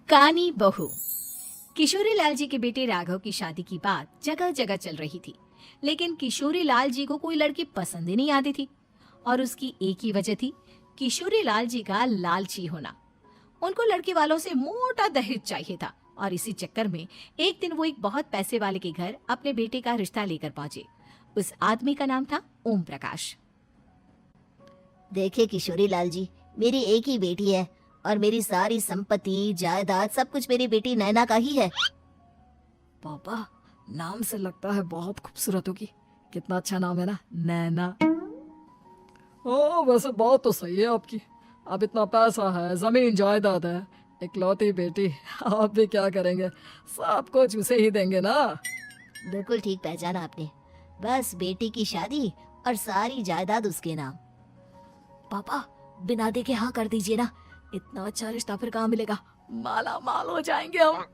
कानी बहू। किशोरी लाल जी के बेटे राघव की शादी की बात जगह जगह चल रही थी, लेकिन किशोरी लाल जी को कोई लड़की पसंद ही नहीं आती थी। और उसकी एक ही वजह थी, किशोरी लाल जी का लालची होना। उनको लड़के वालों से मोटा दहेज चाहिए था और इसी चक्कर में एक दिन वो एक बहुत पैसे वाले के घर अपने बेटे का रिश्ता लेकर पहुंचे। उस आदमी का नाम था ओम प्रकाश। देखिए किशोरी लाल जी, मेरी एक ही बेटी है और मेरी सारी संपत्ति जायदाद सब कुछ मेरी बेटी नैना का ही है। पापा, नाम से लगता है बहुत खूबसूरत होगी। कितना अच्छा नाम है ना, नैना। ओ वैसे बात तो सही है आपकी। अब इतना पैसा है, जमीन जायदाद है, इकलौती बेटी, आप भी क्या करेंगे? सब कुछ उसे ही देंगे ना। बिल्कुल ठीक पहचाना आपने। बस बेटी की शादी और सारी जायदाद उसके नाम। पापा, बिना देखे हाँ कर दीजिए ना। इतना अच्छा रिश्ता फिर कहाँ मिलेगा? माला माल हो जाएंगे हम।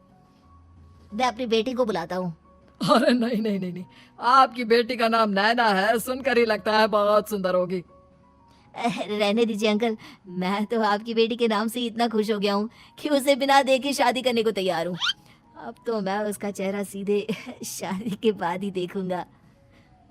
मैं अपनी बेटी को बुलाता हूँ। अरे नहीं नहीं नहीं नहीं, आपकी बेटी का नाम नैना है, सुनकर ही लगता है बहुत सुंदर होगी। रहने दीजिए अंकल, मैं तो आपकी बेटी के नाम से ही इतना खुश हो गया हूँ कि उसे बिना देखे शादी करने को तैयार हूँ। अब तो मैं उसका चेहरा सीधे शादी के बाद ही देखूंगा।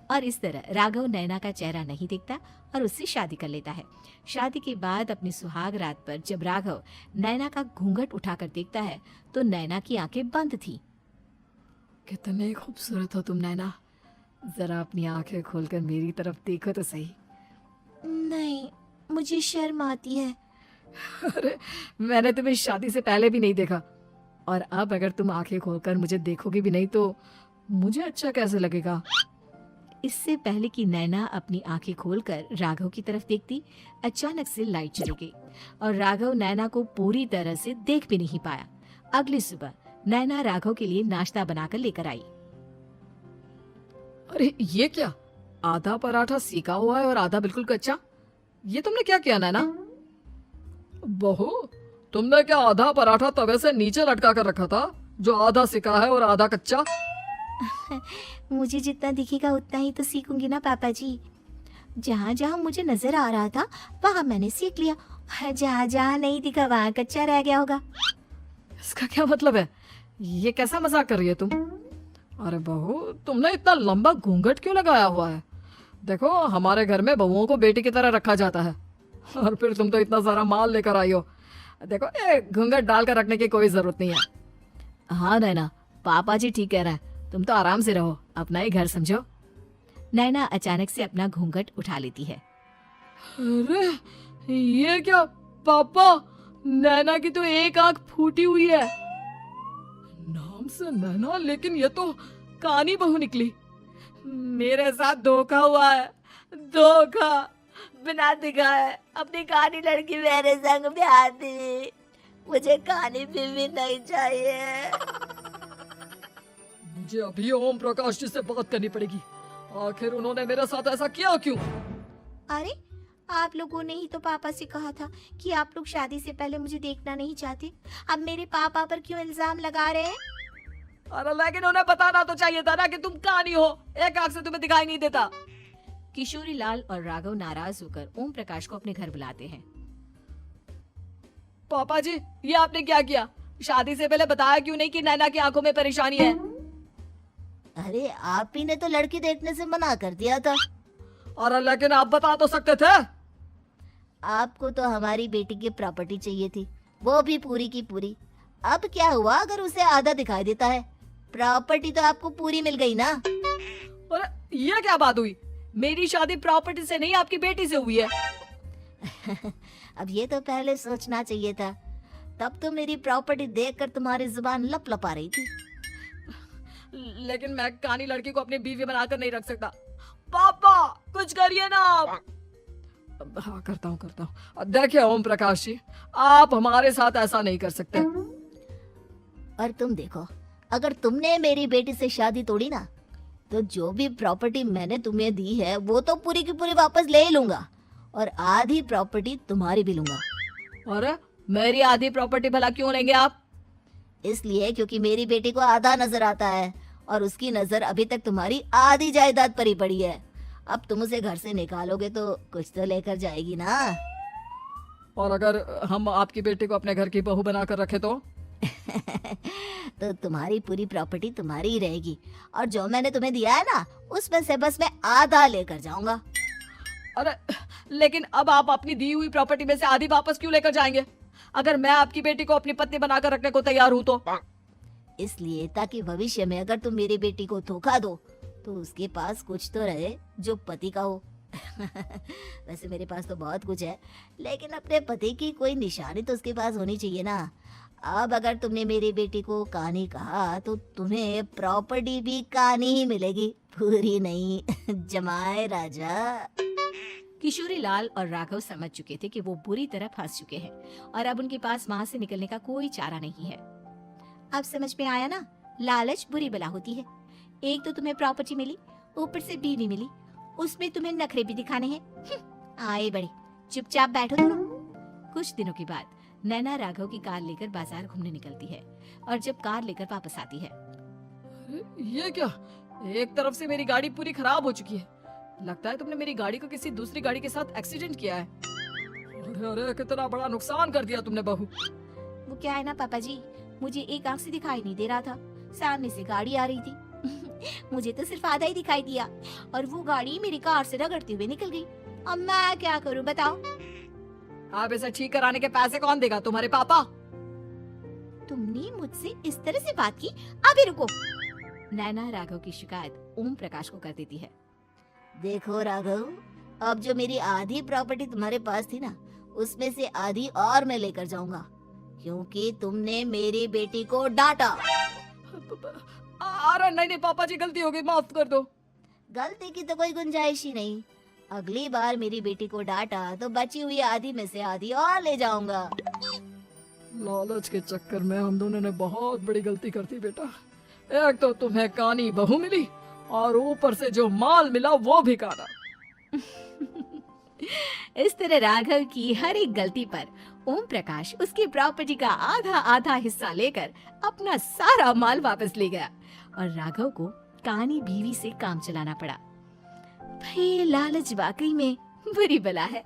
और इस तरह राघव नैना का चेहरा नहीं देखता और उससे शादी कर लेता है। शादी के बाद अपनी सुहाग रात पर जब राघव नैना का घूंघट उठाकर देखता है तो नैना की आंखें बंद थी। कितने खूबसूरत हो तुम नैना, जरा अपनी आंखें खोलकर मेरी तरफ देखो तो सही। नहीं, मुझे शर्म आती है। अरे मैंने तुम्हें शादी से पहले भी नहीं देखा, और अब अगर तुम आंखें खोलकर मुझे देखोगे भी नहीं तो मुझे अच्छा कैसे लगेगा? इससे पहले कि नैना अपनी आंखें खोलकर राघव की तरफ देखती, अचानक से लाइट चली गई और राघव नैना को पूरी तरह से देख भी नहीं पाया। अगली सुबह नैना राघव के लिए नाश्ता बनाकर लेकर आई। अरे ये क्या, आधा पराठा सेका हुआ है और आधा बिल्कुल कच्चा। ये तुमने क्या किया नैना? बहू, तुमने क्या आधा पराठा तवे से नीचे लटका कर रखा था, जो आधा सेका है और आधा कच्चा? मुझे जितना दिखेगा उतना ही तो सीखूंगी ना पापा जी। जहाँ जहाँ मुझे नजर आ रहा था वहाँ मैंने सीख लिया, जहाँ जहाँ नहीं दिखा वहाँ कच्चा रह गया होगा। इसका क्या मतलब है? ये कैसा मजाक कर रही है तुम? अरे बहू, तुमने इतना लंबा घूंघट क्यों लगाया हुआ है? देखो, हमारे घर में बहुओं को बेटी की तरह रखा जाता है, और फिर तुम तो इतना सारा माल लेकर आई हो। देखो, ये घूंघट डालकर रखने की कोई जरूरत नहीं है। हाँ नैना, पापा जी ठीक कह रहे हैं, तुम तो आराम से रहो, अपना ही घर समझो। नैना अचानक से अपना घूंघट उठा लेती है। अरे ये क्या पापा, नैना की तो एक आंख फूटी हुई है। नाम से नैना, लेकिन ये तो कानी बहू निकली। मेरे साथ धोखा हुआ है, धोखा। बिना दिखाए अपनी कहानी लड़की मेरे संग ब्याह दी। मुझे कहानी भी नहीं चाहिए। मुझे अभी ओम प्रकाश जी से बात करनी पड़ेगी। आखिर उन्होंने मेरे साथ ऐसा किया क्यों? अरे, आप लोगों ने ही तो पापा से कहा था कि आप लोग शादी से पहले मुझे देखना नहीं चाहते। अब मेरे पापा पर क्यों इल्जाम लगा रहे हैं? अरे लेकिन उन्हें बताना तो चाहिए था ना कि तुम कहानी हो, एक आंख से तुम्हें दिखाई नहीं देता। किशोरी लाल और राघव नाराज होकर ओम प्रकाश को अपने घर बुलाते हैं। पापा जी, ये आपने क्या किया? शादी से पहले बताया क्यों नहीं कि नैना की आंखों में परेशानी है? अरे, आप ही ने तो लड़की देखने से मना कर दिया था। और लेकिन आप बता तो सकते थे। आपको तो हमारी बेटी की प्रॉपर्टी चाहिए थी, वो भी पूरी की पूरी। अब क्या हुआ अगर उसे आधा दिखाई देता है? प्रॉपर्टी तो आपको पूरी मिल गई ना। अरे ये क्या बात हुई? मेरी शादी प्रॉपर्टी से नहीं, आपकी बेटी से हुई है। अब ये तो पहले सोचना चाहिए था, तब तो मेरी प्रॉपर्टी देखकर तुम्हारी जुबान लप लप आ रही थी। लेकिन मैं कानी लड़की को अपनी बीवी बनाकर नहीं रख सकता। पापा, कुछ करिए ना आप। हाँ, करता हूँ। देखिए ओम प्रकाश जी, आप हमारे साथ ऐसा नहीं कर सकते। और तुम देखो, अगर तुमने मेरी बेटी से शादी तोड़ी ना, तो जो भी प्रॉपर्टी मैंने तुम्हें दी है वो तो पूरी की पूरी वापस ले ही लूंगा, और आधी प्रॉपर्टी तुम्हारी भी लूंगा। अरे मेरी आधी प्रॉपर्टी भला क्यों लेंगे आप? इसलिए क्योंकि मेरी बेटी को आधा नजर आता है और उसकी नजर अभी तक तुम्हारी आधी जायदाद पर ही पड़ी है। अब तुम उसे घर से निकालोगे तो कुछ तो लेकर जाएगी ना। और अगर हम आपकी बेटी को अपने घर की बहू बनाकर रखे तो? तो तुम्हारी पूरी प्रॉपर्टी तुम्हारी ही रहेगी, और जो मैंने तुम्हें दिया है ना उसमें से बस मैं आधा लेकर जाऊंगा। अरे लेकिन अब आप अपनी दी हुई प्रॉपर्टी में से आधी वापस क्यों लेकर जाएंगे? अगर मैं आपकी बेटी को अपनी पत्नी बनाकर रखने को तैयार हूँ तो। इसलिए ताकि भविष्य में अगर तुम मेरी बेटी को धोखा दो तो उसके पास कुछ तो रहे जो पति का हो। वैसे मेरे पास तो बहुत कुछ है, लेकिन अपने पति की कोई निशानी तो उसके पास होनी चाहिए ना। अब अगर तुमने मेरी बेटी को कहानी कहा तो तुम्हें प्रॉपर्टी भी कहानी ही मिलेगी, पूरी नहीं। जमाए राजा। किशोरी लाल और राघव समझ चुके थे कि वो बुरी तरह फंस चुके हैं और अब उनके पास वहां से निकलने का कोई चारा नहीं है। अब समझ में आया ना, लालच बुरी बला होती है। एक तो तुम्हें प्रॉपर्टी मिली, ऊपर से बीवी मिली, उसमें तुम्हें नखरे भी दिखाने हैं। आए बड़े, चुपचाप बैठो दोनों। कुछ दिनों के बाद नैना राघव की कार लेकर बाजार घूमने निकलती है और जब कार लेकर वापस आती है, ये क्या? एक तरफ से मेरी गाड़ी पूरी खराब हो चुकी है। लगता है तुमने मेरी गाड़ी को किसी दूसरी गाड़ी के साथ एक्सीडेंट किया है। अरे अरे, कितना बड़ा नुकसान कर दिया तुमने बहू। वो क्या है ना पापा जी, मुझे एक आंख से दिखाई नहीं दे रहा था, सामने से गाड़ी आ रही थी। मुझे तो सिर्फ आधा ही दिखाई दिया और वो गाड़ी मेरी कार से रगड़ते हुए निकल गई। अब मैं क्या करूं बताओ? आप इसे ठीक कराने के पैसे कौन देगा? तुम्हारे पापा। तुमने मुझसे इस तरह से बात की? अभी रुको। नैना राघव की शिकायत ओम प्रकाश को कर देती है। देखो राघव, अब जो मेरी आधी प्रॉपर्टी तुम्हारे पास थी ना उसमें से आधी और मैं लेकर जाऊंगा, क्योंकि तुमने मेरी बेटी को डांटा। अरे नहीं नहीं पापा जी, गलती हो गई, माफ कर दो। गलती की तो कोई गुंजाइश ही नहीं। अगली बार मेरी बेटी को डांटा तो बची हुई आधी में से आधी और ले जाऊंगा। लालच के चक्कर में हम दोनों ने बहुत बड़ी गलती कर दी बेटा। एक तो तुम्हें कानी बहू मिली और ऊपर से जो माल मिला वो भी काना। इस तरह राघव की हर एक गलती पर ओम प्रकाश उसकी प्रॉपर्टी का आधा आधा हिस्सा लेकर अपना सारा माल वापस ले गया और राघव को कानी बीवी से काम चलाना पड़ा। भाई लालच वाकई में बुरी बला है।